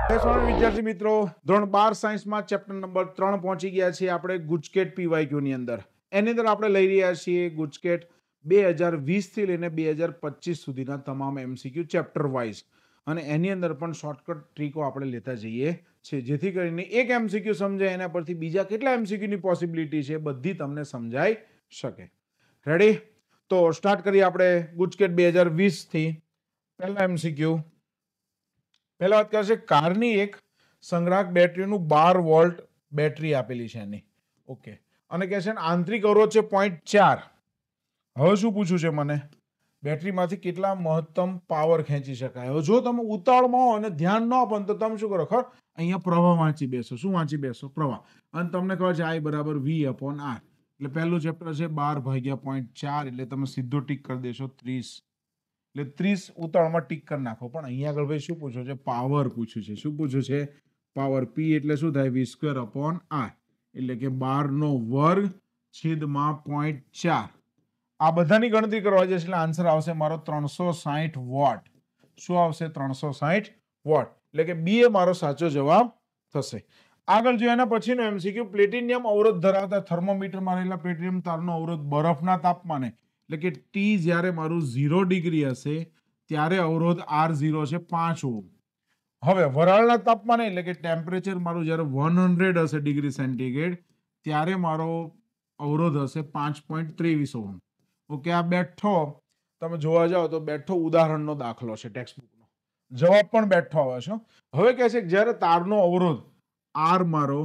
વિદ્યાર્થી મિત્રો ધોરણ 12 સાયન્સમાં ચેપ્ટર નંબર 3 પહોંચી ગયા છીએ આપણે ગુજકેટ પીવાયક્યુ ની અંદર. એની અંદર આપણે લઈ રહ્યા છીએ ગુજકેટ 2020 થી લઈને 2025 સુધીના તમામ એમસીક્યુ ચેપ્ટર વાઇઝ, અને એની અંદર પણ શોર્ટકટ ટ્રીકો આપણે લેતા જઈએ છીએ, જેથી કરીને એક એમસીક્યુ સમજાય એના પરથી બીજા કેટલા એમસીક્યુ ની પોસિબિલિટી છે બધી તમને સમજાઈ શકે. રેડી? તો સ્ટાર્ટ કરીએ આપણે ગુજકેટ 2020 થી. પહેલા એમસીક્યુ, પહેલા વાત કરશે કારની એક સંગ્રાહક બેટરીનું 12 વોલ્ટ બેટરી આપેલી છે એની. ઓકે, અને કહે છે આંતરિક અવરોધ છે 0.4. હવે શું પૂછ્યું છે મને? બેટરીમાંથી કેટલા મહત્તમ પાવર ખેંચી શકાય. હવે જો તમે ઉતાવળમાં હો અને ધ્યાન ન આપો તો તમે શું કરો ખબર, અહીંયા પ્રવાહ વાંચી બેસો. શું વાંચી બેસો? પ્રવાહ. અને તમને ખબર છે I બરાબર V/R. એટલે પહેલું ચેપ્ટર છે 12/0.4, એટલે તમે સીધો ટીક કરી દેશો 30. એટલે 30 ઉતાવળમાં ટીક કરી નાખો. પણ અહીંયા આગળ ભાઈ શું પૂછ્યું છે? પાવર પૂછ્યું છે. શું પૂછ્યું છે? પાવર. P એટલે શું થાય? V²/R. એટલે કે 12 નો વર્ગ / 0.4. આ બધાની ગણતરી કરવા જશે એટલે આન્સર આવશે મારો 360 વોટ. શું આવશે? 360 વોટ. એટલે કે બી એ મારો સાચો જવાબ થશે. આગળ જોઈએ એના પછીનો એમસીક્યુ, પ્લેટિનિયમ અવરોધ ધરાવતા થર્મોમીટરમાં રહેલા પ્લેટિનિયમ તારનો અવરોધ બરફના તાપમાને, એટલે કે T જ્યારે મારું 0 ડિગ્રી હશે ત્યારે અવરોધ R0 છે 5 ઓહ્મ. હવે વરાળના તાપમાને, એટલે કે ટેમ્પરેચર મારું જ્યારે 100 હશે ડિગ્રી સેન્ટીગ્રેડ ત્યારે મારો અવરોધ હશે 5.23 ઓહ્મ. ઓકે, આ બેઠો તમે જોવા જાઓ તો બેઠો ઉદાહરણનો દાખલો છે ટેક્સ્ટબુકનો. જવાબ પણ બેઠો આવે છે. હવે કહે છે કે જ્યારે તારનો અવરોધ R મારો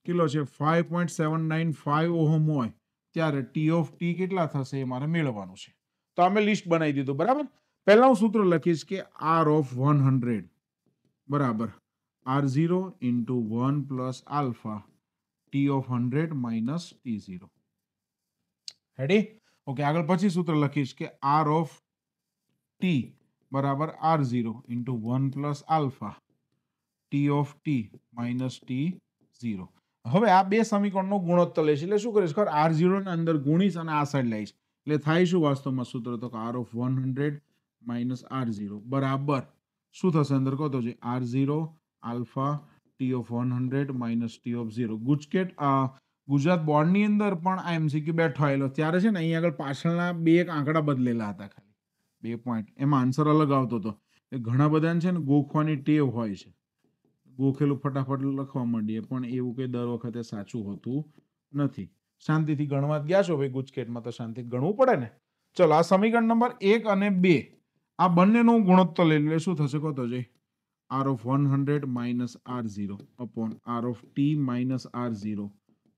કેટલો છે 5.795 ઓહમ હોય ત્યારે T ઓફ T કેટલા થશે એ મારે મેળવવાનું છે. તો અમે લિસ્ટ બનાવી દીધું. બરાબર. પહેલા હું સૂત્ર લખીશ કે R ઓફ 100 બરાબર R0 into 1 plus alpha T of 100 minus T0. Ready? Okay, આગળ પછી સૂત્ર લખીશ કે R ઓફ T બરાબર R0 into 1 plus alpha T of T minus T0. હવે આ બે સમીકરણનો ગુણોત્તર લઈશ. એટલે શું કરીશ ખબર, R0 ને અંદર ગુણીશ અને આ સાઈડ લઈશ. એટલે થાય શું વાસ્તવમાં સૂત્ર? તો R ઓફ 100 minus R0 બરાબર શું થશે અંદર કહો તો છે R0 alpha T of 100 minus T of 0. Gujarat બોર્ડની અંદર પણ આ એમસીક્યુ બેઠો આવેલો ત્યારે છે ને અહીંયા આગળ પાછળના બે એક આંકડા બદલેલા હતા, ખાલી 2 પોઈન્ટ. એમાં આન્સર અલગ આવતો હતો. એ ઘણા બધાને છે ને ગોખવાની ટેવ હોય છે, ગોખેલું ફટાફટ લખવા માંડીએ, પણ એવું કંઈ દર વખતે સાચું હોતું નથી. શાંતિથી ગણવા ગયા છો ભાઈ ગુજકેટમાં તો શાંતિથી ગણવું પડે ને. ચલો, આ સમીકરણ નંબર 1 અને 2 આ બંનેનો ગુણોત્તર લઈ લે. શું થશે કહો તો જઈ? R of 100 minus R0 upon R of T minus R0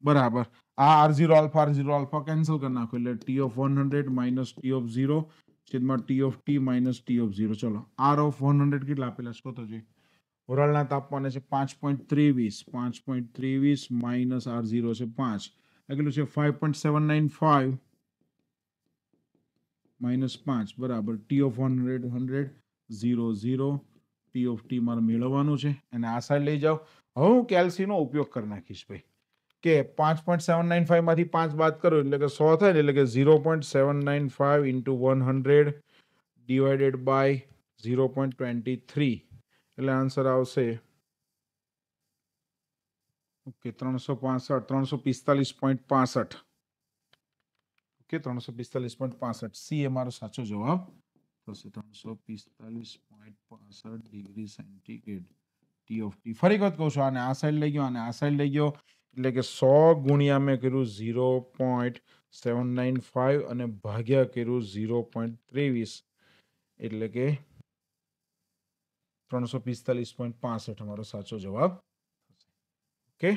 બરાબર આ R0 આલ્ફા કેન્સલ કરી નાખો એટલે T of 100 minus T of 0 છેદમાં T of T minus T of 0. ચલો, R of 100 કેટલા આપેલા છે તો જોઈએ. વરાળના તાપમાને છે 5.23 માઇનસ R0 છે 5, કેટલું છે 5.795 માઇનસ 5 બરાબર T of 100 0 0 T of T મારે મેળવવાનું છે અને આ સાઈડ લઈ જાઓ. હવે હું કેલ્સીનો ઉપયોગ કરી નાખીશ ભાઈ કે 5.795 માંથી 5 બાદ કરો એટલે કે 100 થાય, એટલે કે 0.795 into 100 divided by 0.23 એટલે આન્સર આવશે ઓકે 345.65. ઓકે, 345.65 સી એ મારો સાચો જવાબ થશે. 345.65 degree centigrade T of T. ફરી વખત કહું છું, આને આ સાઈડ લઈ ગયો અને આ સાઈડ લઈ ગયો એટલે કે 100 ગુણ્યા મેં કર્યું 0.795 અને ભાગ્યા કર્યું 0.23 એટલે કે 345.65 અમારો સાચો જવાબ. Okay,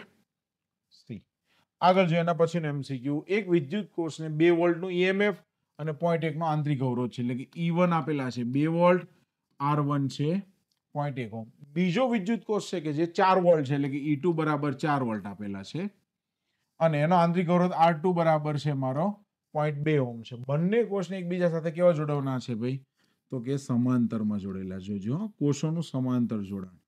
C. આગળ જોઈએ એના પછીનો એમસીક્યુ, એક વિદ્યુત કોષને 2 વોલ્ટનું EMF અને 0.1 નો આંતરિક અવરોધ છે, એટલે કે E1 આપેલા છે 2 વોલ્ટ, R1 છે 0.1 ઓહમ. બીજો વિદ્યુત કોષ છે કે જે 4 વોલ્ટ છે, એટલે કે E2 બરાબર 4 વોલ્ટ આપેલા છે અને એનો આંતરિક અવરોધ R2 બરાબર છે મારો 0.2 ઓહમ છે. બંને કોષને એકબીજા સાથે કેવા જોડવાના છે ભાઈ? તો કે સમાંતરમાં જોડેલા. જોજો, કોષોનું સમાંતર જોડાણ.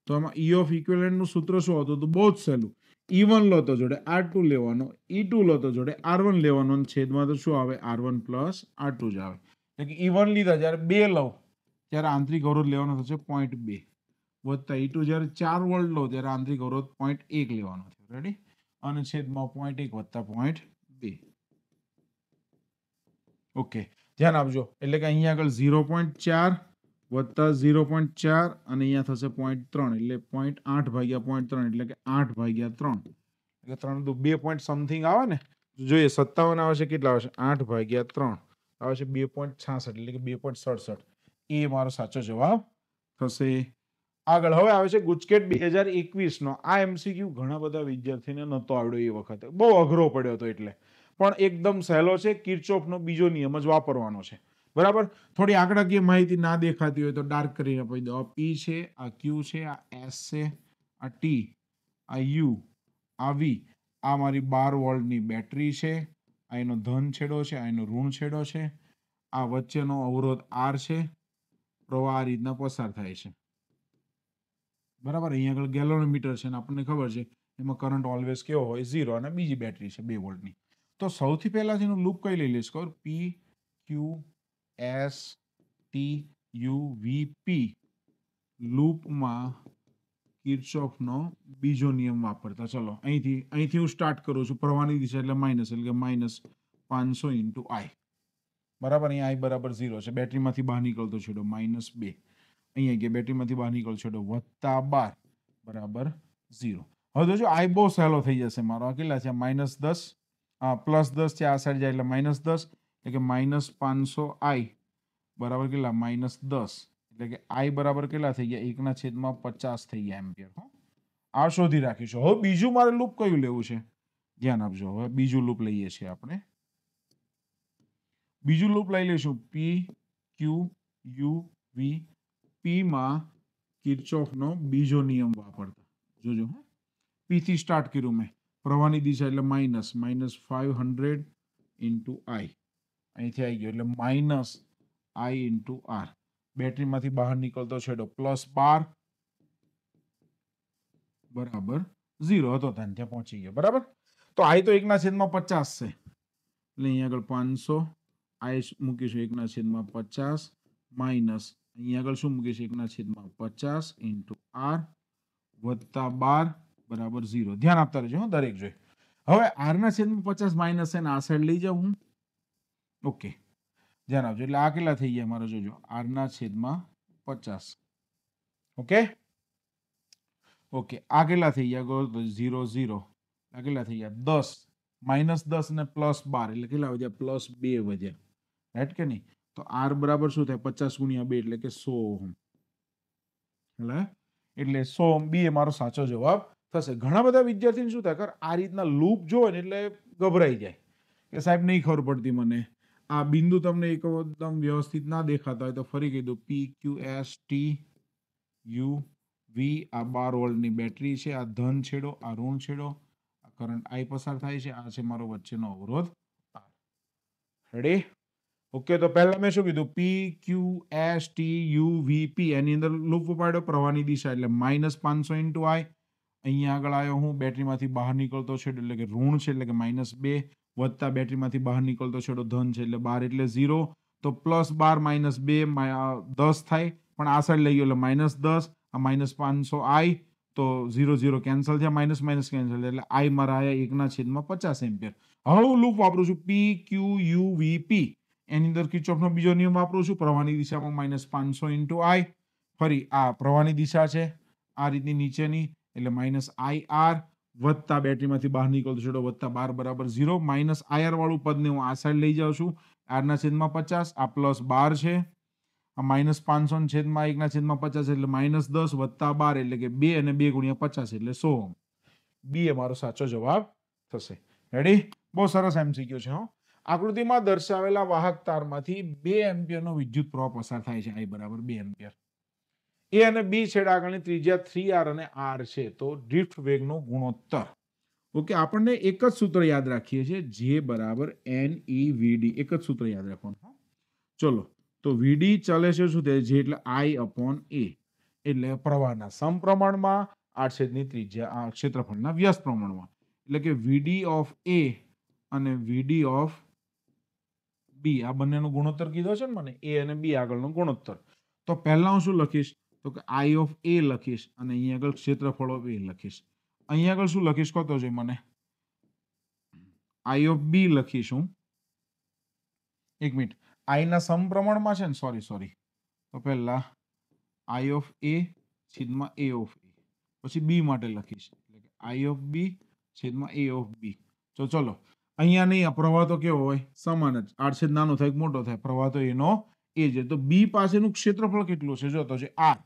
તો આમાં E ઓફ ઇક્વિવેલન્ટ નું સૂત્ર શું હતું? તો બહુ જ સહેલું. E1 લો તો જોડે R2 લેવાનો, E2 લો તો જોડે R1 લેવાનો, અને છેદમાં તો શું આવે? R1 પ્લસ R2 જ આવે. એટલે કે E1 લીધા જ્યારે 2 લો ત્યારે આંતરિક અવરોધ લેવાનો થશે 0.2 વત્તા E2 જ્યારે 4 વોલ્ટ લો ત્યારે આંતરિક અવરોધ 0.1 લેવાનો છે. રેડી? અને છેદમાં 0.1 વત્તા 0.2. ઓકે, ધ્યાન આપજો. એટલે કે અહીંયા આગળ 0.4 વત્તા 0.4 અને અહીંયા થશે 0.3 એટલે 0.8 ભાગ્યા 0.3 એટલે કે 8 ભાગ્યા 3 એટલે 3 દુ 2 પોઈન્ટ સમથિંગ આવે ને. જોઈએ 57 આવે છે, કેટલા આવે છે? 8 ભાગ્યા 3 આવે છે 2.66 એટલે કે 2.67. એ મારો સાચો જવાબ થશે. આગળ હવે આવે છે ગુજકેટ 2021 નો. આ MCQ ઘણા બધા વિદ્યાર્થીને નહોતો આવડ્યો એ વખતે, બહુ અઘરો પડ્યો હતો. એટલે પણ એકદમ સહેલો છે. કિર્ચોફનો બીજો નિયમ જ વાપરવાનો છે. બરાબર? થોડી આંકડાકીય માહિતી ના દેખાતી હોય તો ડાર્ક કરીને આપી દો. આ P છે, આ Q છે, આ S છે, આ T, આ U, આ V. આ મારી 12 વોલ્ટની બેટરી છે. આ એનો ધન છેડો છે, આ એનો ઋણ છેડો છે. આ વચ્ચેનો અવરોધ R છે. પ્રવાહ આ રીતના પસાર થાય છે. બરાબર? અહીંયા આગળ ગેલોનોમીટર છે અને આપણને ખબર છે એમાં કરંટ ઓલવેઝ કેવો હોય? 0. અને બીજી બેટરી છે 2 વોલ્ટની. તો સૌથી પહેલા જેનું લૂપ કઈ લઈ લઈશ? ખબર? P Q S T U V P. લૂપમાં કિર્ચોફનો બીજો નિયમ વાપરતા. ચલો અહીંથી હું સ્ટાર્ટ કરું છું. પ્રવાહની દિશા એટલે માઇનસ, એટલે કે -500 ઇન્ટુ I. બરાબર? અહીંયા I બરાબર 0 છે. બેટરીમાંથી બહાર નીકળતો છેડો -2. અહીંયા ગયા બેટરીમાંથી બહાર નીકળતો છેડો +12 બરાબર 0. હવે જોજો I બહુ સહેલો થઈ જશે મારો. આ કેટલા છે? -10, +10 છે. આ સાઈડ જાય એટલે -10 એટલે કે -500 I બરાબર કેટલા? -10 એટલે કે I બરાબર કેટલા થઈ ગયા? 1/50 થઈ ગયા એમ્પિયર. આ શોધી રાખીશું. હવે બીજું મારે લૂપ કયું લેવું છે? ધ્યાન આપજો. હવે બીજું લૂપ લઈએ છીએ આપણે. બીજું લૂપ લઈ લઈશું P Q U V P માં કિર્ચોફનો બીજો નિયમ વાપરતા. જોજો, P થી સ્ટાર્ટ કર્યું મેં. પ્રવાહની દિશા એટલે -500 ઇન્ટુ I. અહીંથી આવી ગયો એટલે -I ઇન્ટુ R. બેટરીમાંથી બહાર નીકળતો છેડો +12 બરાબર 0 હતો. ત્યાં પહોંચી ગયો. બરાબર? તો I તો 1/50 છે એટલે અહીંયા આગળ 500 I મૂકીશું 1/50 માઇનસ અહીંયા આગળ શું મૂકીશું? 1/50 ઇન્ટુ R વત્તા 12 બરાબર 0. ધ્યાન આપતા રહેજો દરેક જોઈ. હવે R/50 માઇનસ છે ને આ સાઈડ લઈ જાઉં હું. ઓકે, ધ્યાન આપજો. એટલે આ કેટલા થઈ ગયા મારો? જોજો, R/50. ઓકે ઓકે, આ કેટલા થઈ ગયા? 0 0. આ કેટલા થઈ ગયા? 10. -10 ને +12 એટલે કેટલા વધ્યા? +2 વધ્યા. રાઈટ કે નહીં? તો R બરાબર શું થાય? 50 ગુણ્યા 2 એટલે કે 100 ઓહમ. એટલે 100 ઓહમ. B એ મારો સાચો જવાબ થશે. ઘણા બધા વિદ્યાર્થીને શું થાય? આ રીતના લૂપ જોવે ને એટલે ગભરાઈ જાય કે સાહેબ નહીં ખબર પડતી મને. આ બિંદુ તમને એકદમ વ્યવસ્થિત ના દેખાતા હોય તો ફરી કહી દો. P Q S T U V. આ 12 વોલ્ટની બેટરી છે. આ ધન છેડો, આ ઋણ છેડો. આ કરંટ I પસાર થાય છે. આ છે મારો વચ્ચેનો અવરોધ R. રેડી? ઓકે, તો પહેલા મેં શું કીધું? P Q S T U V P. એની અંદર લૂપ પાડ્યો. પ્રવાહની દિશા એટલે -500 ઇન્ટુ I. અહીંયા આગળ આવ્યો હું. બેટરીમાંથી બહાર નીકળતો છેડો એટલે કે ઋણ છે એટલે કે -2 વત્તા બેટરીમાંથી બહાર નીકળતો છેડો ધન છે એટલે 12 એટલે 0. તો +12 - 2 10 થાય. પણ આ સાઈડ લઈ ગયો એટલે -10. આ -500 I તો 0 0 કેન્સલ થયા. માઇનસ કેન્સલ એટલે I મારા આયા 1/50 એમ્પિયર. હવે હું લૂપ વાપરું છું P Q U V P. એની અંદર કિર્ચોફનો બીજો નિયમ વાપરું છું. પ્રવાહની દિશામાં -500 ઇન્ટુ I. ફરી આ પ્રવાહની દિશા છે આ રીતની નીચેની એટલે -IR વત્તા બેટરીમાંથી બહાર નીકળતો છેડો +12 બરાબર 0. -IR વાળું પદને હું આ સાઈડ લઈ જાઉં છું. R/50. આ +12 છે. આ -500 છેદમાં 1/50 એટલે -10 વત્તા 12 એટલે કે 2 અને 2 ગુણ્યા 50 એટલે 100. B એ મારો સાચો જવાબ થશે. રેડી? બહુ સરસ MCQ છે. આકૃતિમાં દર્શાવેલા વાહક તારમાંથી 2 એમ્પિયરનો વિદ્યુત પ્રવાહ પસાર થાય છે. I બરાબર 2 એમ્પિયર. A અને B છેડા આગળની ત્રિજ્યા 3R અને R છે. તો ડ્રિફ્ટ વેગનો ગુણોત્તર. ઓકે, આપણને એક જ સૂત્ર યાદ રાખીએ છીએ. J બરાબર NEVD. એક જ સૂત્ર યાદ રાખવાનું. ચલો, તો VD ચલે છે શું થાય? J એટલે I/A. એટલે પ્રવાહના સમપ્રમાણમાં, આડછેદની ત્રિજ્યા ક્ષેત્રફળના વ્યસ્ત પ્રમાણમાં. એટલે કે VD ઓફ A અને VD ઓફ B આ બંનેનો ગુણોત્તર કીધો છે ને મને. A અને B આગળનો ગુણોત્તર. તો પહેલા હું શું લખીશ તો કે આઈ ઓફ એ લખીશ અને અહીંયા આગળ ક્ષેત્રફળ ઓફ એ લખીશ. અહીંયા આગળ શું લખીશ કહો તો છે મને આઈ ઓફ બી લખીશું. એક મિનિટ, આઈ ના સમપ્રમાણમાં છે ને, સોરી. તો પહેલા આઈ ઓફ એ છેદમાં એ ઓફ એ, પછી બી માટે લખીશ એટલે કે આઈ ઓફ બી છેદમાં એ ઓફ બી. તો ચલો અહીંયા નહીં, આ પ્રવાહ તો કેવો હોય સમાન જ, આડછેદ નાનો થાય મોટો થાય, પ્રવાહ તો એનો એ છે. તો બી પાસેનું ક્ષેત્રફળ કેટલું છે જો તો છે આર,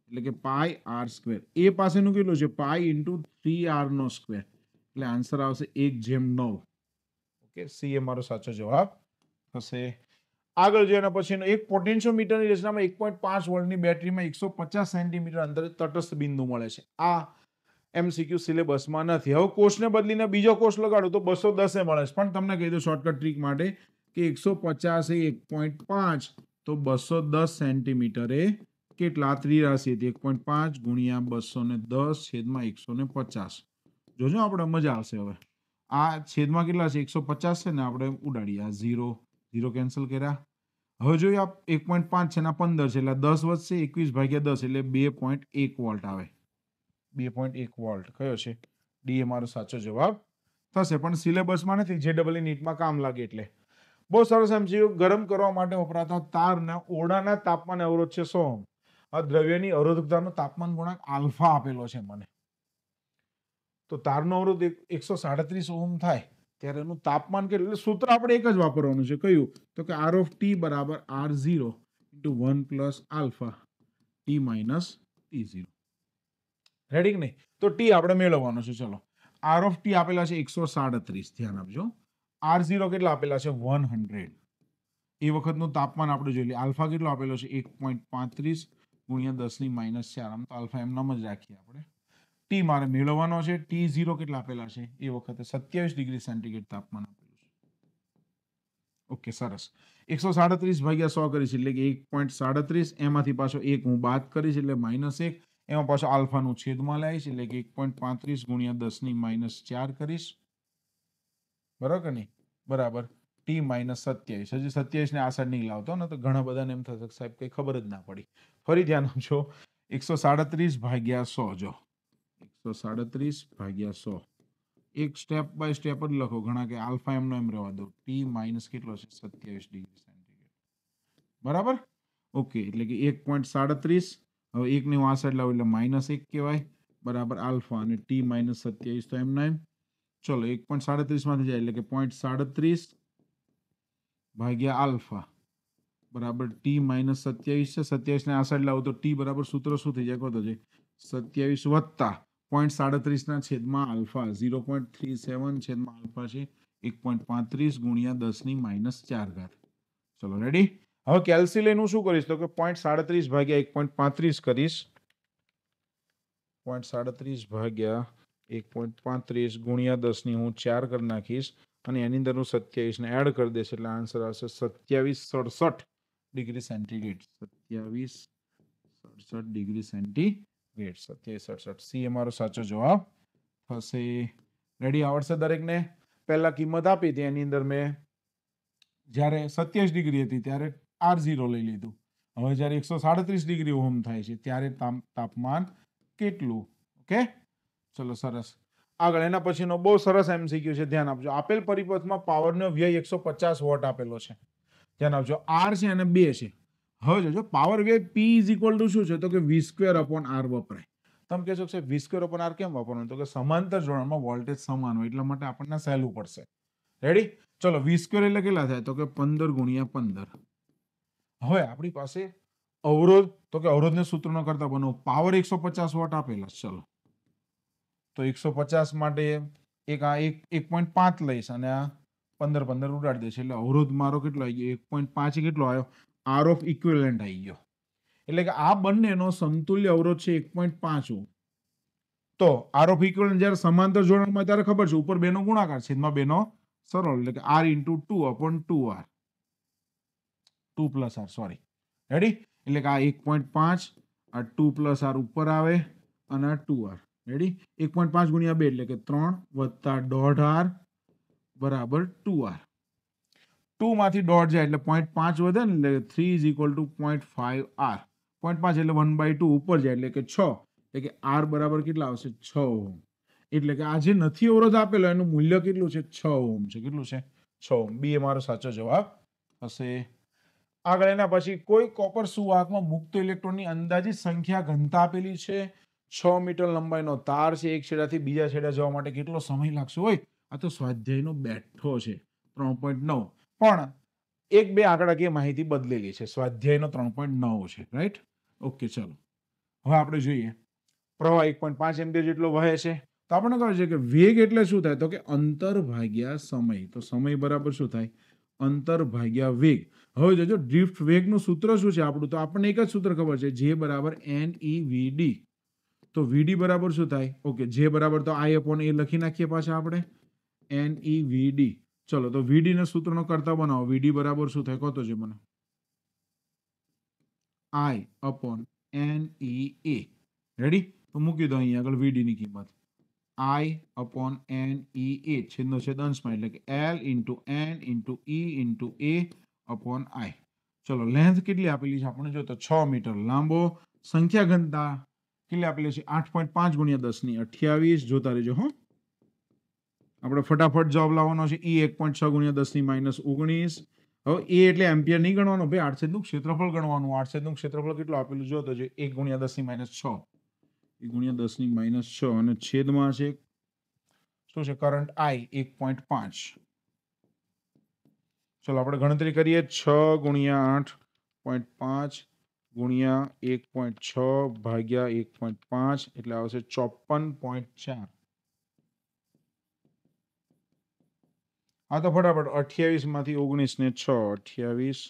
એટલે કે પાઈ આર સ્ક્વેર. એ પાસેનું કેટલું છે પાઈ ઇન્ટુ 3r નો સ્ક્વેર, એટલે આન્સર આવશે 1/9. ઓકે, સી એ મારો સાચો જવાબ થશે. આગળ જોઈએ એના પછીનો એક પોટેન્શિયોમીટરની રચનામાં 1.5 વોલ્ટની બેટરીમાં 150 સેન્ટીમીટર અંતરે તટસ્થ બિંદુ મળે છે. આ એમસીક્યુ સિલેબસમાં નથી. હવે કોષને બદલીને બીજો કોષ લગાડો તો 210 એ મળે છે, પણ તમને કહી દો શોર્ટકટ ટ્રીક માટે કે 150 એ 1.5 તો 210 સેન્ટીમીટરે કેટલા ત્રિરાશી હતી 1.5 ગુણ્યા 210 છેદમાં 150. જોજો આપણે મજા આવશે. હવે આ છેદમાં કેટલા છે 150 છે ને, આપણે ઉડાડીએ, આ 0 કેન્સલ કર્યા. હવે જોઈએ આ 1.5 છે ને 15 છે એટલે 10 વધશે, 21/10 એટલે 2.1 વોલ્ટ આવે. 2.1 વોલ્ટ કયો છે ડી એ મારો સાચો જવાબ થશે. પણ સિલેબસમાં નથી, JEE નીટમાં કામ લાગે એટલે. બહુ સરસ એમસીક્યુ. ગરમ કરવા માટે વપરાતા તારના ઓરડાના તાપમાને અવરોધ છે 100 ઓહ્મ. આ દ્રવ્યની અવરોધકતાનો તાપમાન ગુણાંક આલ્ફા આપેલો છે મને. તો તારનો અવરોધ 137 ઓહ્મ થાય ત્યારે એનું તાપમાન કેટલું, એટલે સૂત્ર આપણે એક જ વાપરવાનું છે. કયું તો કે આર ઓફ ટી બરાબર R0 * 1 + alpha T minus T0. Ready કે નહીં? તો ટી આપણે મેળવવાનો છે. ચલો, આર ઓફ ટી આપેલા છે 137, ધ્યાન આપજો. R0 કેટલા આપેલા છે 100. એ વખતનું તાપમાન આપણે જોઈ લઈએ. આલ્ફા કેટલો આપેલો છે 1.35 ગુણ્યા 10⁻⁴. આમ તો આલ્ફા એમ નામ જ રાખીએ આપણે. ટી મારે મેળવવાનો છે. T0 કેટલા આપેલા છે એ વખતે 27 ડિગ્રી સેન્ટીગ્રેડ તાપમાન આપેલું છે. ઓકે, સરસ. 137/100 કરીશ એટલે કે 1.37, એમાંથી પાછો 1 હું બાદ કરીશ એટલે -1, એમાં પાછો આલ્ફાનું છેદમાં લાવીશ એટલે કે 1.35 ગુણ્યા 10⁻⁴ કરીશ. બરાબર કે નહીં? બરાબર. T - 27. હજી 27 ને આ સાઈડ નહીં લાવતો ને તો ઘણા બધાને એમ થશે સાહેબ કંઈ ખબર જ ના પડી. ફરી ધ્યાન આપજો. 137/100 જો 137/100. એક સ્ટેપ બાય સ્ટેપ જ લખો. ઘણા કે આલ્ફા એમનો એમ રહેવા દો. T માઇનસ કેટલો છે 27 ડિગ્રી સેન્ટીગ્રેડ. બરાબર. ઓકે, એટલે કે 1.37. હવે 1 ને હું આ સાઈડ લાવું એટલે -1 કહેવાય. બરાબર આલ્ફા અને T - 27 તો એમના એમ. ચલો 1.37 માંથી જાય એટલે કે 0.37 ભાગ્યા આલ્ફા બરાબર T - 27 છે. 27 ને આ સાઈડ લાવો તો T બરાબર સૂત્ર શું થઈ જાય કહો તો છે 27 વત્તા 0.37 ના છેદમાં આલ્ફા 0.37 છેદમાં આલ્ફા છે 1.35 ગુણ્યા 10⁻⁴. ચલો રેડી. હવે કેલ્ક્યુલેટરનું શું કરીશ તો કે 0.37 ભાગ્યા 1.35 કરીશ. 0.37 ભાગ્યા 1.35 ગુણ્યા 10 ની હું 4 કરી નાખીશ અને એની અંદર હું 27 ને એડ કરી દઈશ એટલે આન્સર આવશે 2767 degree centigrade. 2767 degree centigrade. 2767. C એ મારો સાચો જવાબ થશે. રેડી? આવડશે દરેકને? પહેલા કિંમત આપી હતી એની અંદર મેં જ્યારે 27 ડિગ્રી હતી ત્યારે R0 લઈ લીધું. હવે જ્યારે 137 ડિગ્રી ઓહમ થાય છે ત્યારે તાપમાન કેટલું? ઓકે, ચલો સરસ. આગળ એના પછીનો બહુ સરસ એમસીક્યુ છે, ધ્યાન આપજો. આપેલ પરિપથમાં પાવરનો વ્યય 150 વોટ આપેલો છે. ધ્યાન આપજો. R છે અને 2 છે. હવે જોજો પાવર વ્યય P = શું છે તો કે V²/R વપરાય. તમે કહેશો કે V²/R કેમ વાપરવાનું? તો કે સમાંતર જોડાણમાં વોલ્ટેજ સમાન હોય એટલા માટે આપણને સહેલું પડશે. રેડી? ચલો, V² એટલે કેટલા થાય તો કે 15 × 15. હવે આપણી પાસે અવરોધ તો કે અવરોધને સૂત્રનો કરતા બનો પાવર 150 વોટ આપેલા. ચલો, તો 150 માટે એક આ 1.5 લઈશ અને આ 15 ઉડાડી દઈશ એટલે અવરોધ મારો કેટલો આવી ગયો 1.5 કેટલો આવ્યો R ઓફ ઇક્વિવેલન્ટ આવી ગયો. એટલે કે આ બંનેનો સમતુલ્ય અવરોધ છે 1.5 ઓહ્મ. તો R ઓફ ઇક્વિવેલન્ટ જ્યારે સમાંતર જોડાણમાં ત્યારે ખબર છે ઉપર 2 નો ગુણાકાર છેદમાં 2 નો સરળ એટલે કે R × 2/2R 2 + R sorry. Ready? એટલે કે આ 1.5 આ 2 + R ઉપર આવે અને આ 2R. રેડી? 1.5 × 2 એટલે કે 3 + 1.5R બરાબર 2R. 2 માંથી 1.5 જાય એટલે 0.5 વધે ને એટલે 3 = 0.5R. 0.5 એટલે 1/2 ઉપર જાય એટલે કે 6, એટલે કે R બરાબર કેટલા આવશે 6 ઓહમ. એટલે કે આ જે નથી અવરોધ આપેલો એનું મૂલ્ય કેટલું છે 6 ઓહમ છે. કેટલું છે 6 ઓહમ. બી એ મારો સાચો જવાબ હશે. આગળ એના પછી કોઈ કોપર સુવાહકમાં મુક્ત ઇલેક્ટ્રોનની અંદાજિત સંખ્યા ઘનતા આપેલી છે. 6 મીટર લંબાઈનો તાર છે. એક છેડાથી બીજા છેડા જવા માટે કેટલો સમય લાગશે? હોય આ તો સ્વાધ્યાયનો બેઠો છે 3.9, પણ એક બે આંકડાકીય માહિતી બદલેલી છે. સ્વાધ્યાયનો 3.9 છે, રાઈટ? ઓકે, ચલો હવે આપણે જોઈએ પ્રવાહ 1.5 એમ્પિયર જેટલો વહે છે. તો આપણને કહે છે કે વેગ એટલે શું થાય? તો કે અંતર ભાગ્યા સમય. તો સમય બરાબર શું થાય? અંતર ભાગ્યા વેગ. હવે જોજો ડ્રિફ્ટ વેગનું સૂત્ર શું છે આપણું? તો આપણને એક જ સૂત્ર ખબર છે, જે બરાબર NEVD. તો VD બરાબર શું થાય? ઓકે, જે બરાબર તો I/A લખી નાખીએ પાછા આપણે NEVD. ચલો તો VD ના સૂત્રનો કરતા બનાવો. VD બરાબર શું થાય? કહો તો જે મને. I/NEA. રેડી? તો મૂકી દો અહીંયા આગળ VD ની કિંમત I/NEA છેદનો છેદ અંશમાં એટલે કે L into N into E into A upon I. ચલો લેન્થ કેટલી આપેલી છે આપણે જો તો 6 મીટર લાંબો. સંખ્યા ઘનતા કેટલી આપેલી છે? 8.5 ગુણ્યા 10 ની 28. જોતા રહેજો હો. આપણે ફટાફટ જવાબ લાવવાનો છે. E 1.6 ગુણ્યા 10 ની -19. હવે એ એટલે એમ્પિયર નહીં ગણવાનો ભાઈ, આડછેદનું ક્ષેત્રફળ ગણવાનું. આડછેદનું ક્ષેત્રફળ કેટલું આપેલું જો તો 1 ગુણ્યા 10 ની -6. 1 ગુણ્યા 10 ની -6 અને છેદમાં છે શું છે? Current I 1.5. ચલો આપણે ગણતરી કરીએ. 6 ગુણ્યા 8.5 ગુણ્યા 1.6 ભાગ્યા 1.5 એટલે આવશે 54.4. હા તો ફટાફટ 28 માંથી 19 ને 6, 28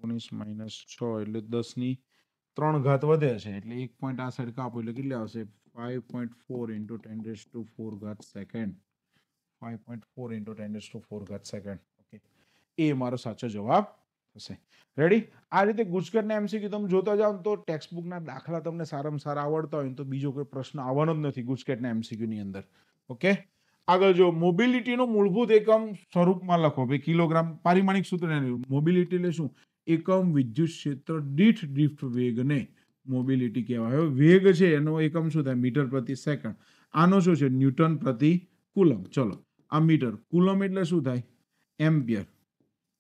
19 - 6 એટલે 10 ની 3 ઘાત વધે છે એટલે 1 પોઈન્ટ આ સાઈડ કાપો એટલે કેટલી આવશે? 5.4 into 10⁴ ઘાત સેકન્ડ. 5.4 into 10⁴ ઘાત સેકન્ડ. ઓકે, એ મારો સાચો જવાબ થશે. રેડી? આ રીતે ગુજકેટના MCQ તમે જોતા જાઓ તો ટેક્સ્ટ બુકના દાખલા તમને સારામાં સારા આવડતા હોય તો બીજો કોઈ પ્રશ્ન આવવાનો જ નથી ગુજકેટના MCQ ની અંદર. ઓકે, આગળ જો મોબિલિટીનો મૂળભૂત એકમ સ્વરૂપમાં લખો. ભાઈ કિલોગ્રામ પારિમાણિક સૂત્ર. મોબિલિટી એટલે શું? એકમ વિદ્યુત ક્ષેત્ર દીઠ ડ્રિફ્ટ વેગને મોબિલિટી કહેવાય. વેગ છે એનો એકમ શું થાય? મીટર પ્રતિ સેકન્ડ. આનો શું છે? ન્યૂટન પ્રતિ કુલમ. ચલો આ મીટર, કુલમ એટલે શું થાય? એમ્પિયર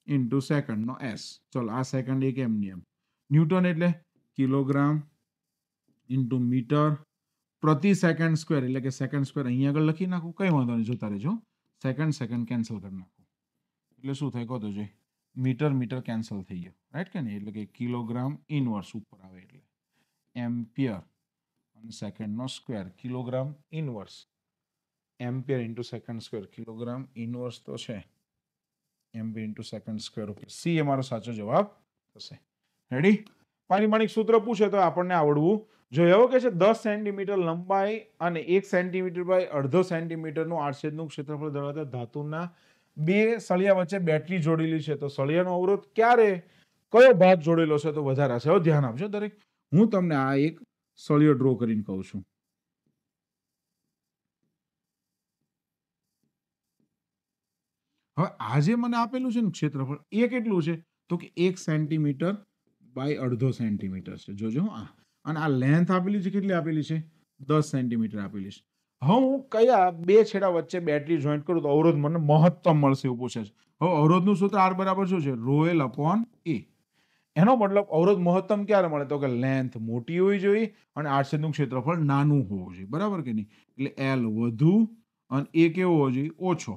ઇન્ટુ સેકન્ડનો S. ચલો આ સેકન્ડ એક એમની એમ. ન્યૂટન એટલે કિલોગ્રામ ઇન્ટુ મીટર પ્રતિ સેકન્ડ સ્ક્વેર એટલે કે સેકન્ડ સ્ક્વેર અહીંયા આગળ લખી નાખું, કઈ વાંધો નહીં. જોતા રહેજો. સેકન્ડ કેન્સલ કરી નાખું એટલે શું થાય? કહો તો જોઈએ. મીટર કેન્સલ થઈ ગયો, રાઈટ કે નહીં? એટલે કે કિલોગ્રામ ઇનવર્સ ઉપર આવે એટલે એમ્પિયર અને સેકન્ડનો square. Kilogram inverse ampere into second square. Kilogram inverse તો છે ampere into second square. Okay, C એ મારો સાચો જવાબ થશે. રેડી? પારિમાણિક સૂત્ર પૂછે તો આપણને આવડવું જોઈએ. એવો કે છે 10 સેન્ટીમીટર લંબાઈ અને 1 સેન્ટીમીટર બાય અડધો સેન્ટીમીટરનું આડછેદનું ક્ષેત્રફળ ધરાવતા ધાતુના બે સળિયા વચ્ચે બેટરી જોડેલી છે. તો સળિયાનો અવરોધ ક્યારે કયો ભાગ જોડેલો છે તો વધારે છે? હવે ધ્યાન આપજો દરેક. હું તમને આ એક સળિયો ડ્રો કરીને કહું છું. હવે આ જે મને આપેલું છે ને ક્ષેત્રફળ એ કેટલું છે? તો કે 1 સેન્ટીમીટર બાય અડધો સેન્ટીમીટર છે. જોજો આ. અને આ લેન્થ આપેલી છે કેટલી આપેલી છે? 10 સેન્ટીમીટર આપેલી છે. હવે હું કયા બે છેડા વચ્ચે બેટરી જોઈન્ટ કરું તો અવરોધ મને મહત્તમ મળશે એવું પૂછે છે. હવે અવરોધનું સૂત્ર R બરાબર શું છે? ρl upon A. એનો મતલબ અવરોધ મહત્તમ ક્યારે મળે? તો કે લેન્થ મોટી હોવી જોઈએ અને આડછેદનું ક્ષેત્રફળ નાનું હોવું જોઈએ. બરાબર કે નહીં? એટલે L વધુ અને A કેવો હોવો જોઈએ? ઓછો.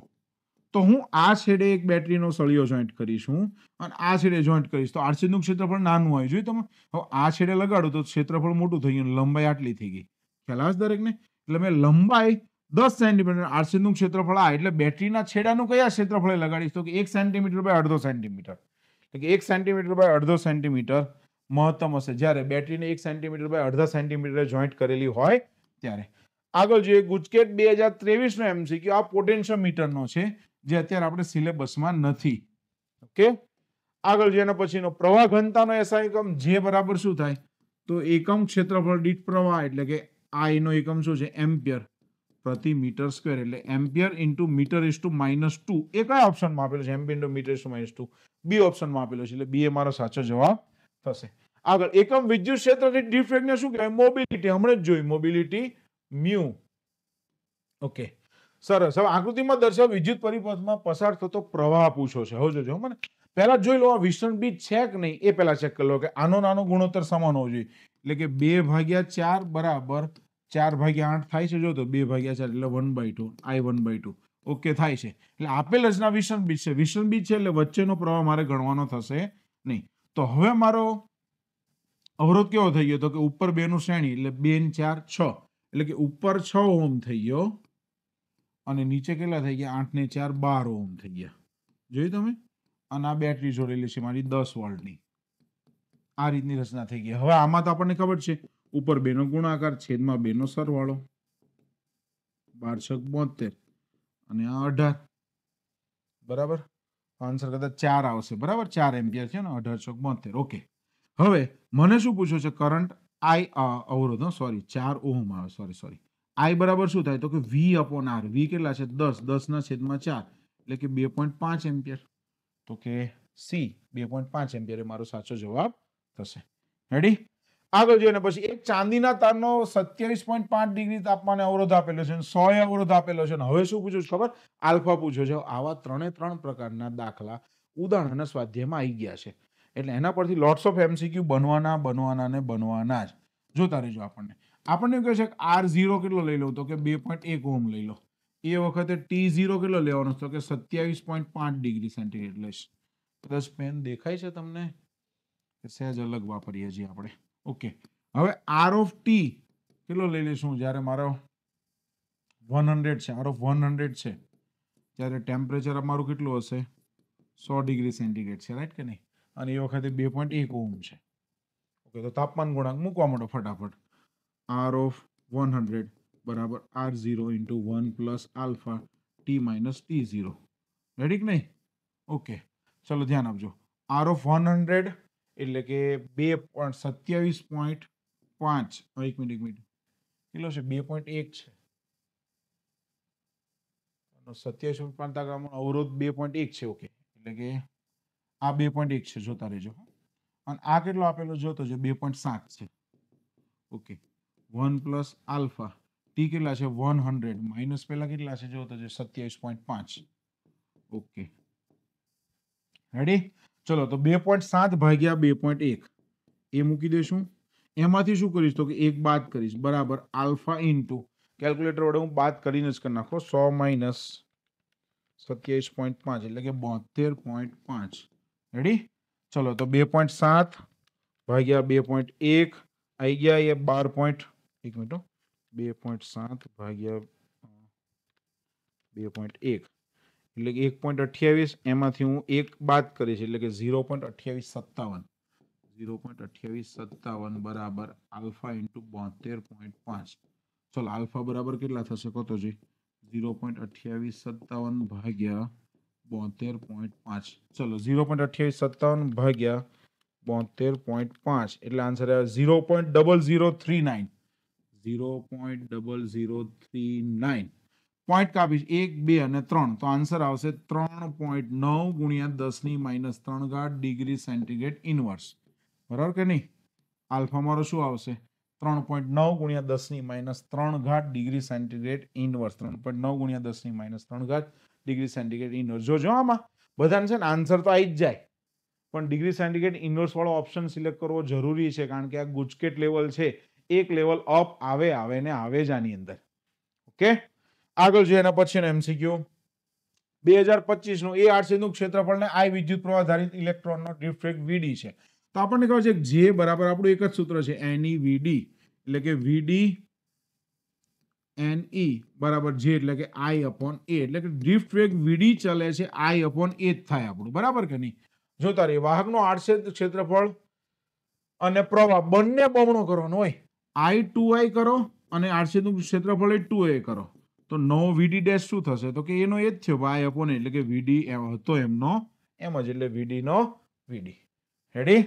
તો હું આ છેડે એક બેટરીનો સળિયો જોઈન્ટ કરીશ હું અને આ છેડે જોઈન્ટ કરીશ તો આડછેદનું ક્ષેત્રફળ નાનું હોય જોઈએ. તમે હવે આ છેડે લગાડો તો ક્ષેત્રફળ મોટું થઈ ગયું, લંબાઈ આટલી થઈ ગઈ. ખ્યાલ આવે દરેકને? એટલે મેં લંબાઈ 10 સેન્ટીમીટર, આડછેદનું ક્ષેત્રફળ આ. એટલે બેટરીના છેડાનું કયા ક્ષેત્રફળે લગાડીશ? તો કે 1 સેન્ટીમીટર બાય અડધો સેન્ટીમીટર. એટલે કે 1 સેન્ટીમીટર બાય અડધો સેન્ટીમીટર મહત્તમ હશે જ્યારે બેટરીને 1 સેન્ટીમીટર બાય અડધા સેન્ટીમીટર જોઈન્ટ કરેલી હોય ત્યારે. આગળ જોઈએ ગુજકેટ 2023 નો MCQ. આ પોટેન્શિયોમીટરનો છે જે અત્યારે આપણે સિલેબસમાં નથી. ઓકે, આગળ જેના પછીનો પ્રવાહ ઘનતાનો SI એકમ જે બરાબર શું થાય? તો એકમ ક્ષેત્રફળ દીઠ પ્રવાહ એટલે કે I નો એકમ શું છે? એમ્પિયર પ્રતિ મીટર સ્ક્વેર. એટલે ampere into metre is to -2. એ કયા ઓપ્શનમાં આપેલો છે? Ampere into metre is to -2 B ઓપ્શનમાં આપેલો છે. એટલે બી એ મારો સાચો જવાબ થશે. આગળ એકમ વિદ્યુત ક્ષેત્રથી ડિફ્રેક્ટને શું કહેવાય? મોબિલિટી. હમણાં જ જોઈ મોબિલિટી મ્યુ. ઓકે, સરસ. હવે આકૃતિમાં દર્શાવ વિદ્યુત પરિપથમાં પસાર થતો પ્રવાહ પૂછો છે. હવે જોજો મને પહેલા જોઈ લો આ વિસ્તરણ બીજ છે કે નહીં એ પહેલા ચેક કરી લો કે આનો નાનો ગુણોત્તર સમાન હોવો જોઈએ. એટલે કે 2/4 બરાબર 4/8 થાય છે. જો તો 2/4 એટલે 1/2 I 1/2. ઓકે થાય છે. એટલે આપેલ રચના વિસ્તરણ બીજ છે. વિસ્તરણ બીજ છે એટલે વચ્ચેનો પ્રવાહ મારે ગણવાનો થશે નહીં. તો હવે મારો અવરોધ કેવો થઈ ગયો? તો કે ઉપર 2 નું શ્રેણી એટલે 2 ને 4 6 એટલે કે ઉપર 6 ઓહમ થઈ ગયો અને નીચે કેટલા થઈ ગયા? 8 ને 4 12 ઓહમ થઈ ગયા. જોયું તમે? અને આ બેટરી જોડેલી છે મારી 10 વોલ્ટની. આ રીતની રચના થઈ ગઈ. હવે આમાં તો આપણને ખબર છે ઉપર 2 નો ગુણાકાર છેદમાં 2 નો સરવાળો 12 × 72 અને આ 18 બરાબર. આન્સર કદાચ 4 આવશે. બરાબર 4 એમ્પિયર છે ને 18 × 72. ઓકે, હવે મને શું પૂછ્યું છે? કરંટ I અવરોધ સોરી 4 ઓહમ આવે. સોરી I બરાબર શું થાય? તો કે V/R. V કેટલા છે? 10. 10 ના છેદમાં 4 એટલે કે 2.5 એમ્પિયર. તો કે C 2.5 એમ્પિયર એ મારો સાચો જવાબ થશે. રેડી? આગળ જોઈએ પછી એક ચાંદીના તારનો 27.5 ડિગ્રી તાપમાને અવરોધ આપેલો છે, 100 અવરોધ આપેલો છે. હવે શું પૂછ્યું ખબર? આલ્ફા પૂછ્યો છે. આવા 3 પ્રકારના દાખલા ઉદાહરણ અને સ્વાધ્યાયમાં આવી ગયા છે. એટલે એના પરથી લોટ્સ ઓફ MCQ બનવાના જ. જોતા રહેજો. આપણને કહે છે R0 કેટલો લઈ લો? તો કે 2.1 ઓહમ લઈ લો. એ વખતે T0 કેટલો લેવાનો? તો કે 27.5 ડિગ્રી સેન્ટીગ્રેડ લઈશ. પ્લસ પેન દેખાય છે તમને? સહેજ અલગ વાપરીએ છીએ આપણે. ઓકે, હવે R of T કેટલો લઈ લઈશું? જ્યારે મારો 100 છે, R of 100 છે, ત્યારે ટેમ્પરેચર અમારું કેટલું હશે? 100 ડિગ્રી સેન્ટીગ્રેડ છે, રાઈટ કે નહીં? અને એ વખતે 2.1 ઓહમ છે. ઓકે, તો તાપમાન ગુણાંક મૂકવા માંડો ફટાફટ. R of 100 બરાબર R0 × 1 + alpha T - T0. Ready કે નહીં? ઓકે, ચલો ધ્યાન આપજો. R of 100 એટલે કે 27.5 એક મિનિટ કેટલો છે? 2.1 છે. 27.5 ગ્રામનો અવરોધ 2.1 છે. ઓકે, એટલે કે આ 2.1 છે. જોતા રહેજો. અને આ કેટલો આપેલો જોતો છે? 2.7 છે. ઓકે, 1 + આલ્ફા T કેટલા છે? 100 માઇનસ પેલા કેટલા છે? જોતો છે 27.5. Okay, ready? ચલો, તો 2.7 ભાગ્યા 2.1 એ મૂકી દઈશું. એમાંથી શું કરીશ? તો કે 1 બાદ કરીશ. બરાબર આલ્ફા ઇન્ટુ કેલ્ક્યુલેટર વડે હું બાદ કરીને જ કરી નાખો. 100 - 27.5 એટલે કે 72.5. રેડી? ચલો, તો 2.7 ભાગ્યા 2.1 આવી ગયા એ 12. 1 મિનિટ. 2.7 ભાગ્યા 2.1 એટલે કે 1.28. એમાંથી હું 1 બાદ કરીશ એટલે કે 0.2857. 0.2857 બરાબર આલ્ફા ઇન્ટુ 72.5. ચલો, આલ્ફા બરાબર કેટલા થશે? કહો જી. 0.2857 ભાગ્યા 72.5. ચલો, 0.2857 ભાગ્યા 72.5 એટલે આન્સર આવે 0.0039. 0.0039. પોઈન્ટ કાપીશ 1, 2 અને 3. તો આન્સર આવશે 3.9 × 10 - 3 ડિગ્રી સેન્ટીગ્રેડ ઇનવર્સ. બરાબર કે નહીં? આલ્ફા મારો શું આવશે? 3.9 × 10 - 3 degree centigrade inverse. 3.9 × 10 - 3 degree centigrade inverse. જોજો આમાં બધાને છે ને આન્સર તો આવી જ જાય, પણ ડિગ્રી સેન્ટીગ્રેડ ઇનવર્સ વાળો ઓપ્શન સિલેક્ટ કરવો જરૂરી છે, કારણ કે આ ગુજકેટ લેવલ છે. એક લેવલ અપ આવે ને આવે જ આની અંદર. ઓકે, આગળ જોઈએ. એના પછી MCQ 2025 નું એ આડછેદનું ક્ષેત્રફળને I વિદ્યુત પ્રવાહ ધારિત ઇલેક્ટ્રોનનો ડિફ્રેક્ટ VD છે. તો આપણને ખબર છે J બરાબર આપણું એક જ સૂત્ર છે NEVD, એટલે કે VD NE બરાબર J એટલે કે I/A, એટલે કે ડિફ્રેક્ટ VD ચાલે છે I/A જ થાય આપણું. બરાબર કે નહીં? જોતા રહીએ. વાહકનો આડછેદ ક્ષેત્રફળ અને પ્રવાહ બંને બમણો કરવાનો હોય. I 2I કરો અને આડછેદનું ક્ષેત્રફળ 2A કરો. તો નવો VD' શું થશે? તો કે એનો એ જ થયો I/A, એટલે કે VD હતો એમનો એમ જ, એટલે VD નો VD. રેડી?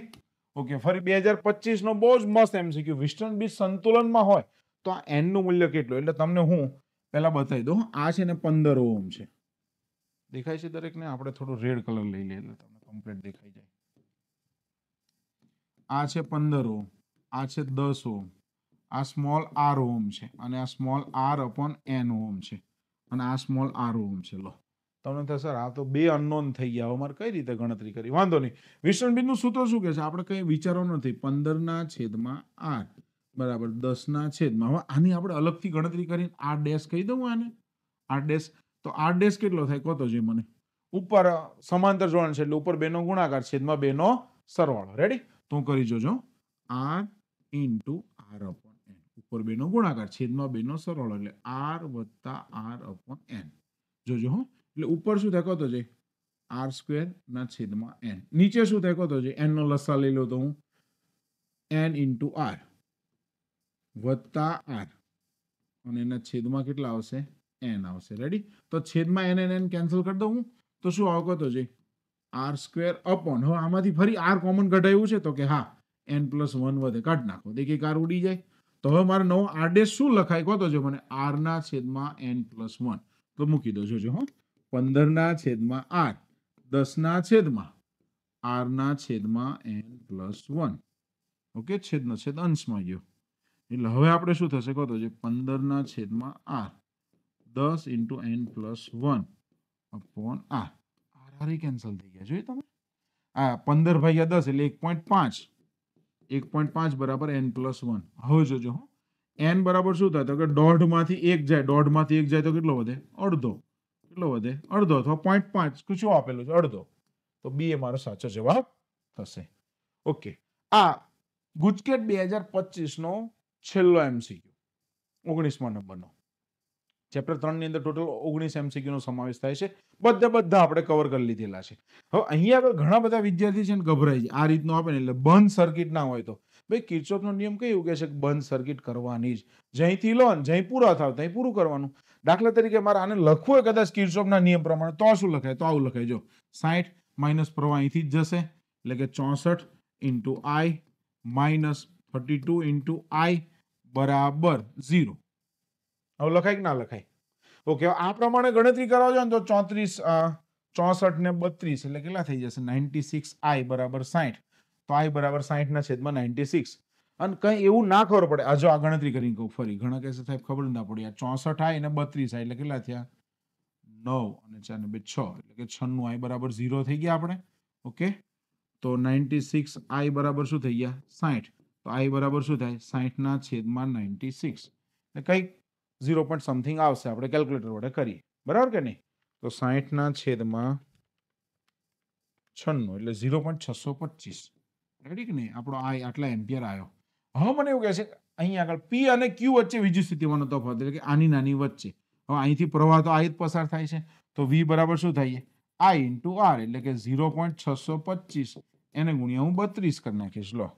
ઓકે, ફરી 2025 નો બહુ જ મસ્ત MCQ. વિસ્તરણ બીજ સંતુલનમાં હોય તો આ N નું મૂલ્ય કેટલું? એટલે તમને હું પહેલા બતાવી દઉં. આ છે ને 15 ઓહમ છે. દેખાય છે દરેકને? આપણે થોડું રેડ કલર લઈ લઈએ એટલે તમને કમ્પ્લીટ દેખાઈ જાય. આ છે 15 ઓહમ, આ છે 10 ઓહમ, આ સ્મોલ r ઓહમ છે અને આ small r upon n ohm છે અને આ સ્મોલ r ઓહમ છે. લો તમને થશે સર આ તો બે અનનોન થઈ ગયા, અમારે કઈ રીતે ગણતરી કરી? વાંધો નહીં. વિષણબિંદુ સૂત્ર શું કહે છે? આપણે કંઈ વિચારવાનું નથી. 15/r બરાબર 10/. હવે આની આપણે અલગથી ગણતરી કરીને r ડેશ કહી દઉં આને r ડેશ. તો r ડેશ કેટલો થાય કહો તો જે મને. ઉપર સમાંતર જોડાણ છે એટલે ઉપર બેનો ગુણાકાર છેદમાં બેનો સરવાળો. રેડી? તો હું કરી જોજો r into r upon n. ઉપર બેનો ગુણાકાર છેદમાં બેનો સરવાળો એટલે r વત્તા r અપોન n. જોજો હો. એટલે ઉપર શું થાય કહો તો જે r સ્ક્વેર ના છેદમાં n. નીચે શું થાય કહો તો જે n નો લસા લઈ લો તો હું n ઇન્ટુ r વત્તા r અને એના છેદમાં કેટલા આવશે? n આવશે. રેડી? તો છેદમાં n n કેન્સલ કરી દઉં હું તો શું આવે કહો તો જે r સ્ક્વેર અપોન. હવે આમાંથી ફરી r કોમન કઢાયું છે તો કે હા n+1 વધે, કાઢ નાખો, એક r ઉડી જાય. તો હવે મારે નવો r ડેશ શું લખાય કહો તો જો મને r ના છેદમાં n+1. તો મૂકી દો જોજો હો. 15/r 10/r ના છેદમાં n+1. ઓકે, છેદનો છેદ અંશમાં ગયો એટલે હવે આપણે શું થશે કહો તો જે 15/r 10 into n+1 upon r. r cancel થઈ ગયા જોયું તમે. આ 15/10 એટલે 1.5. 1.5 બરાબર n+1. હવે જોજો હો n બરાબર શું થાય તો કે 1.5માંથી 1 જાય, 1.5માંથી 1 જાય તો કેટલો વધે? અડધો. કેટલો વધે? અડધો અથવા 0.5. શું આપેલું છે? અડધો. તો બી એ મારો સાચો જવાબ થશે. ઓકે, આ ગુજકેટ 2025 નો છેલ્લો MCQ 19મા નંબરનો. ચેપ્ટર 3 ની અંદર ટોટલ 19 MCQ નો સમાવેશ થાય છે. બધા આપણે કવર કરી લીધેલા છે. હવે અહીંયા આગળ ઘણા બધા વિદ્યાર્થી છે ને ગભરાય છે. આ રીતનું આપે ને એટલે બંધ સર્કિટ ના હોય તો ભાઈ કિર્ચોફનો નિયમ કયું કહે છે કે બંધ સર્કિટ કરવાની જ. જ્યાંથી લો ને જ્યાં પૂરા થાવ ત્યાં પૂરું કરવાનું. દાખલા તરીકે મારે આને લખવું હોય કદાચ કિર્ચોફના નિયમ પ્રમાણે તો શું લખાય? તો આવું લખાય જો 60 માઇનસ પ્રવાહ અહીંથી જ જશે એટલે કે 64 into I minus 32 into I બરાબર 0. હવે લખાય કે ના લખાય? ઓકે, આ પ્રમાણે ગણતરી કરાવજો ને તો 34 64 ને 32 એટલે કેટલા થઈ જશે? 96 I બરાબર 60. તો I બરાબર 60/96. અને કંઈ એવું ના ખબર પડે આ જો આ ગણતરી કરીને કહું ફરી, ઘણા કહેશે સાહેબ ખબર ના પડી. આ 64 I અને 32 I એટલે કેટલા થયા? 9 અને 4 ને 2 6 એટલે કે 96 I બરાબર 0 થઈ ગયા આપણે. ઓકે, તો 96 I બરાબર શું થઈ ગયા? 60. તો I બરાબર શું થાય? 60/96 એટલે કંઈક 0 પોઈન્ટ સમથિંગ આવશે. આપણે કેલ્ક્યુલેટર વડે કરીએ, બરાબર કે નહીં? તો 60/96 એટલે 0.625. રેડી કે નહીં? આપણો I આટલા એમ્પિયર આવ્યો. હવે મને એવું કહે છે અહીં આગળ P અને Q વચ્ચે બીજી સ્થિતિમાંનો તફાવત એટલે કે આની નાની વચ્ચે. હવે અહીંથી પ્રવાહ તો I જ પસાર થાય છે તો V બરાબર શું થાય? I ઇન્ટુ R એટલે કે 0.625 એને ગુણ્યા હું 32 કરી નાખીશ. લો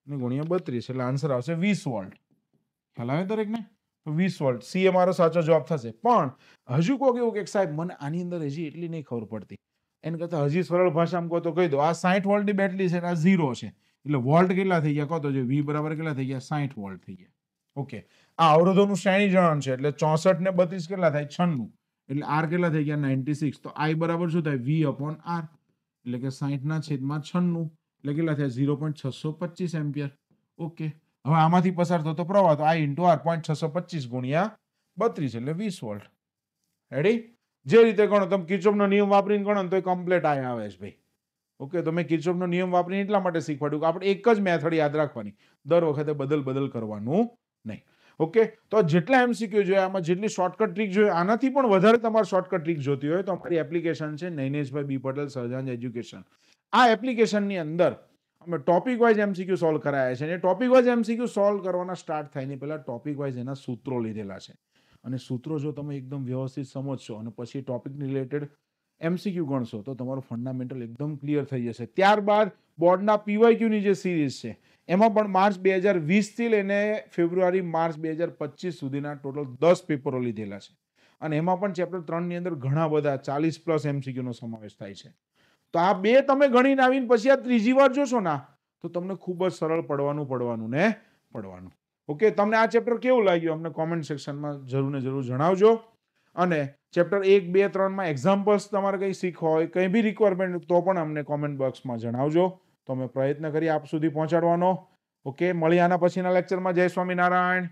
એને ગુણ્યા 32 એટલે આન્સર આવશે 20 વોલ્ટ. ખ્યાલ આવે દરેકને? તો 20 વોલ્ટ. સી એ મારો સાચો જવાબ થશે. પણ હજુ કહો કેવું કે સાહેબ મને આની અંદર હજી એટલી નહીં ખબર પડતી, એને કરતા હજી સરળ ભાષામાં કહો તો કહી દો. આ 60 વોલ્ટની બેટરી છે, આ 0 છે એટલે વોલ્ટ કેટલા થઈ ગયા કહો તો જે V બરાબર કેટલા થઈ ગયા? 60 વોલ્ટ થઈ ગયા. ઓકે, આ અવરોધોનું શ્રેણી જણાવવાનું છે એટલે 64 ને 32 કેટલા થાય? 96 એટલે R કેટલા થઈ ગયા? 96. તો I બરાબર શું થાય? V અપોન R એટલે કે 60/96 એટલે કેટલા થયા? 0.625 એમ્પિયર. ઓકે, હવે આમાંથી પસાર થતો પ્રવાહ તો I ઇન્ટુ R 0.625 ગુણ્યા 32 એટલે 20 વોલ્ટ. રેડી? જે રીતે ગણો તમે કિર્ચોફનો નિયમ વાપરીને ગણો તો કમ્પ્લીટ I આવે છે ભાઈ. ઓકે, તો મેં કિર્ચોફનો નિયમ વાપરીને એટલા માટે શીખવાડ્યું કે આપણે એક જ મેથડ યાદ રાખવાની, દર વખતે બદલ કરવાનું નહીં. ઓકે, તો જેટલા MCQ જોઈએ આમાં જેટલી શોર્ટકટ ટ્રીક જોઈએ આનાથી પણ વધારે તમારે શોર્ટકટ ટ્રીક જોતી હોય તો અમારી એપ્લિકેશન છે નૈનેશભાઈ બી પટેલ સહજાનંદ એજ્યુકેશન. આ એપ્લિકેશનની અંદર અમે ટોપિક વાઇઝ MCQ સોલ્વ કરાયા છે અને ટોપિક વાઇઝ MCQ સોલ્વ કરવાના સ્ટાર્ટ થાય ને પહેલા ટોપિક વાઇઝ એના સૂત્રો લીધેલા છે અને સૂત્રો જો તમે એકદમ વ્યવસ્થિત સમજશો અને પછી ટોપિકની રિલેટેડ MCQ ગણશો તો તમારું ફંડામેન્ટલ એકદમ ક્લિયર થઈ જશે. ત્યારબાદ બોર્ડના PYQ ની જે સિરીઝ છે એમાં પણ માર્ચ 2020 થી લઈને ફેબ્રુઆરી માર્ચ 2025 સુધીના ટોટલ 10 પેપરો લીધેલા છે અને એમાં પણ ચેપ્ટર 3 ની અંદર ઘણા બધા 40+ MCQ નો સમાવેશ થાય છે. તો આ બે તમે ગણીને આવીને પછી આ ત્રીજી વાર જોશો ના તો તમને ખૂબ જ સરળ પડવાનું. ઓકે, તમને આ ચેપ્ટર કેવું લાગ્યું અમને કોમેન્ટ સેક્શનમાં જરૂર જણાવજો. અને ચેપ્ટર 1, 2, 3 માં એક્ઝામ્પલ્સ તમારે કંઈ શીખવા હોય, કંઈ બી રિક્વાયરમેન્ટ તો પણ અમને કોમેન્ટ બોક્સમાં જણાવજો. તો અમે પ્રયત્ન કરીએ આપ સુધી પહોંચાડવાનો. ઓકે, મળીએ આના પછીના લેક્ચરમાં. જય સ્વામિનારાયણ.